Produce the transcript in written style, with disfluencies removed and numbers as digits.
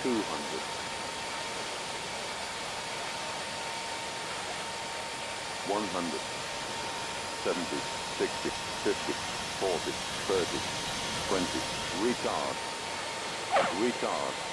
200. 100. 70, 60, 50, 40, 30, 20. Retard. Retard.